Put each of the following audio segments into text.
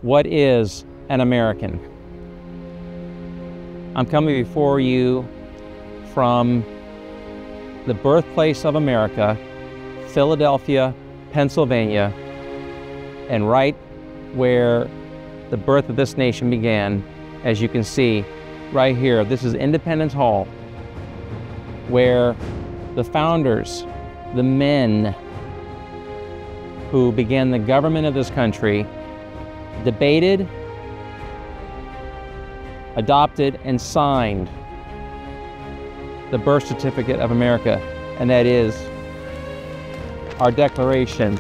What is an American? I'm coming before you from the birthplace of America, Philadelphia, Pennsylvania, and right where the birth of this nation began, as you can see right here. This is Independence Hall, where the founders, the men who began the government of this country, debated, adopted, and signed the birth certificate of America, and that is our Declaration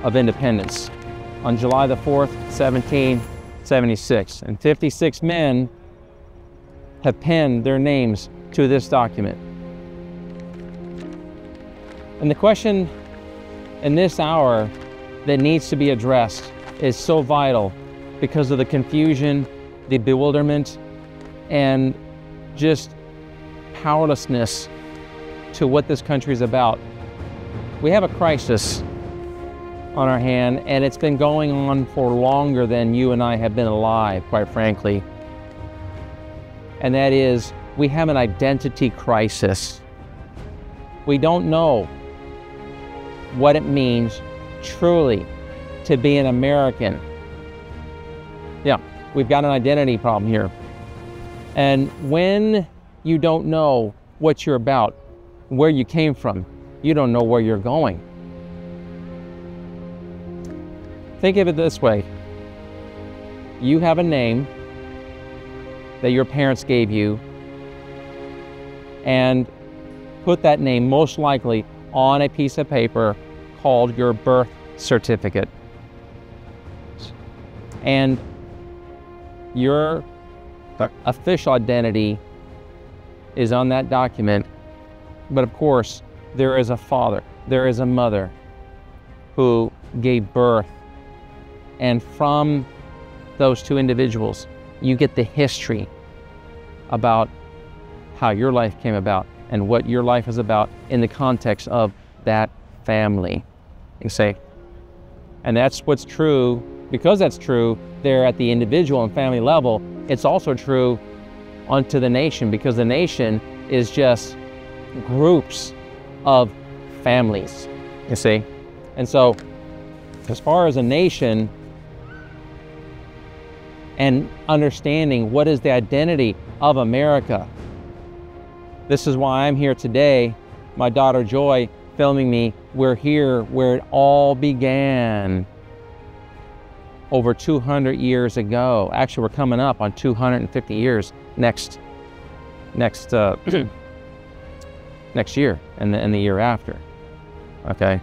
of Independence on July the 4th, 1776. And 56 men have penned their names to this document. And the question in this hour that needs to be addressed is so vital because of the confusion, the bewilderment, and just powerlessness to what this country is about. We have a crisis on our hand, and it's been going on for longer than you and I have been alive, quite frankly. And that is, we have an identity crisis. We don't know what it means truly to be an American. Yeah, we've got an identity problem here. And when you don't know what you're about, where you came from, you don't know where you're going. Think of it this way. You have a name that your parents gave you, and put that name most likely on a piece of paper called your birth certificate. And your official identity is on that document. But of course, there is a father, there is a mother who gave birth. And from those two individuals, you get the history about how your life came about and what your life is about in the context of that family. You say, and that's what's true. Because that's true there at the individual and family level, it's also true onto the nation, because the nation is just groups of families, you see. And so as far as a nation and understanding what is the identity of America, this is why I'm here today. My daughter Joy filming me. We're here where it all began over 200 years ago. Actually, we're coming up on 250 years next year and the year after. Okay,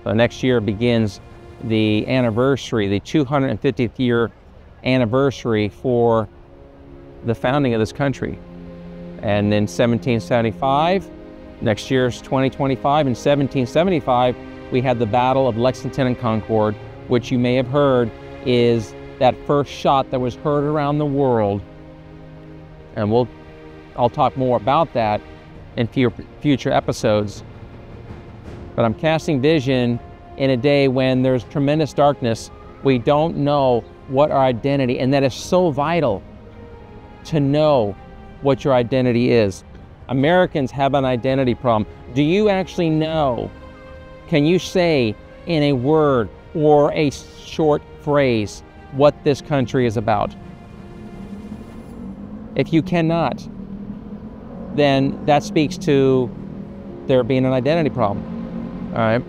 so next year begins the anniversary, the 250th year anniversary for the founding of this country. And in 1775, next year's 2025, in 1775, we had the Battle of Lexington and Concord, which you may have heard is that first shot that was heard around the world. And I'll talk more about that in future episodes. But I'm casting vision in a day when there's tremendous darkness. We don't know what our identity, and that is so vital to know what your identity is. Americans have an identity problem. Do you actually know? Can you say in a word or a short phrase what this country is about? If you cannot, then that speaks to there being an identity problem. All right?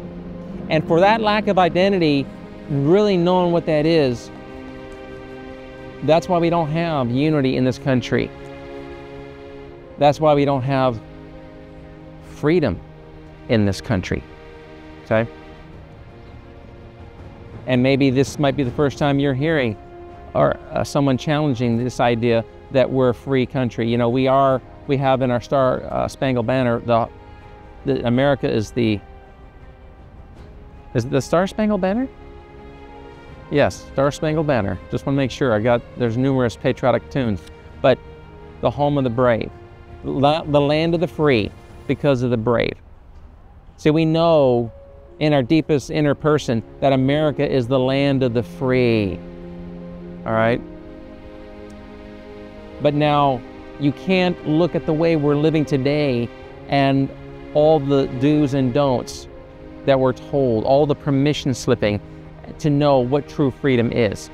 And for that lack of identity, really knowing what that is, that's why we don't have unity in this country. That's why we don't have freedom in this country. Okay? And maybe this might be the first time you're hearing or someone challenging this idea that we're a free country. You know, we have in our Star Spangled Banner, America is the Star Spangled Banner? Yes, Star Spangled Banner. Just want to make sure. There's numerous patriotic tunes. But the home of the brave, the land of the free because of the brave. See, we know in our deepest inner person that America is the land of the free. all right? But now you can't look at the way we're living today and all the do's and don'ts that we're told, all the permission slipping to know what true freedom is,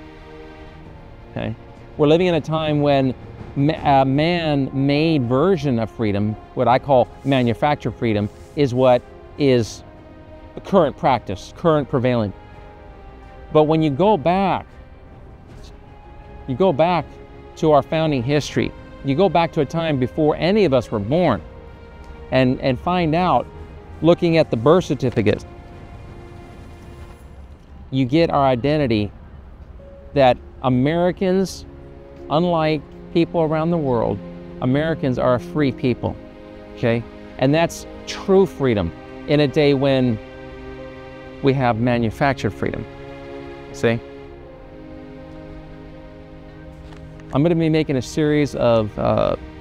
okay? We're living in a time when a man-made version of freedom, what I call manufactured freedom, is what is the current practice, current prevailing. But when you go back to our founding history, you go back to a time before any of us were born, and find out, looking at the birth certificate, you get our identity that Americans, unlike people around the world, Americans are a free people, okay? And that's true freedom in a day when we have manufactured freedom, see? I'm going to be making a series of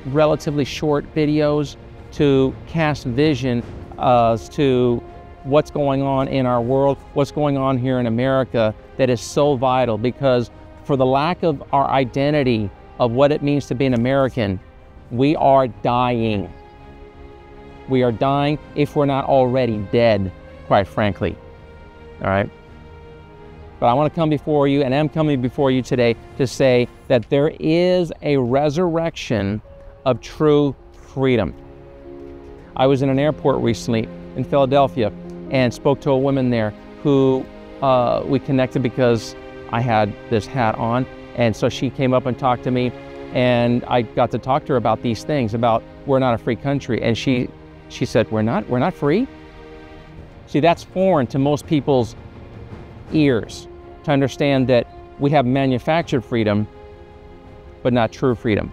relatively short videos to cast vision as to what's going on in our world, what's going on here in America that is so vital, because for the lack of our identity of what it means to be an American, we are dying. We are dying if we're not already dead, quite frankly, all right? But I want to come before you, and am coming before you today to say that there is a resurrection of true freedom. I was in an airport recently in Philadelphia and spoke to a woman there who we connected because I had this hat on. And so she came up and talked to me, and I got to talk to her about these things, about we're not a free country. And she said, we're not free? See, that's foreign to most people's ears, to understand that we have manufactured freedom, but not true freedom.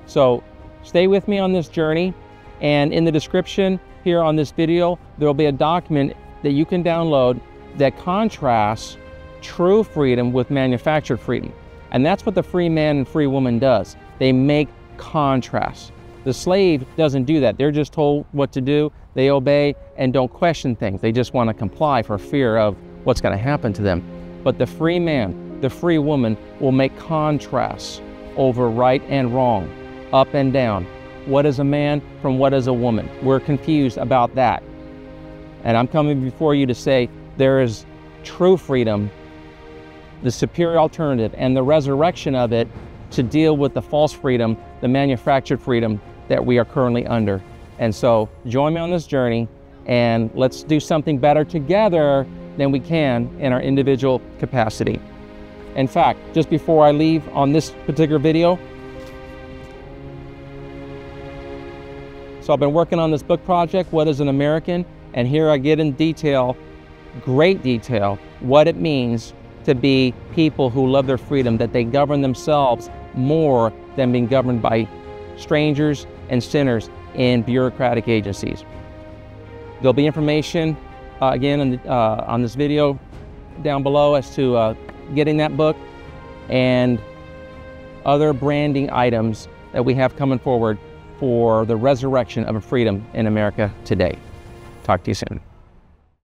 So stay with me on this journey, and in the description here on this video, there will be a document that you can download that contrasts true freedom with manufactured freedom. And that's what the free man and free woman does. They make contrasts. The slave doesn't do that. They're just told what to do, they obey, and don't question things. They just want to comply for fear of what's going to happen to them. But the free man, the free woman will make contrasts over right and wrong, up and down. What is a man from what is a woman? We're confused about that. And I'm coming before you to say there is true freedom, the superior alternative, and the resurrection of it to deal with the false freedom, the manufactured freedom that we are currently under. And so join me on this journey, and let's do something better together than we can in our individual capacity. In fact, just before I leave on this particular video, so I've been working on this book project, What is an American? And here I get in detail, great detail, what it means to be people who love their freedom, that they govern themselves more than being governed by strangers and sinners in bureaucratic agencies. There'll be information again on this video down below as to getting that book and other branding items that we have coming forward for the resurrection of freedom in America today. Talk to you soon.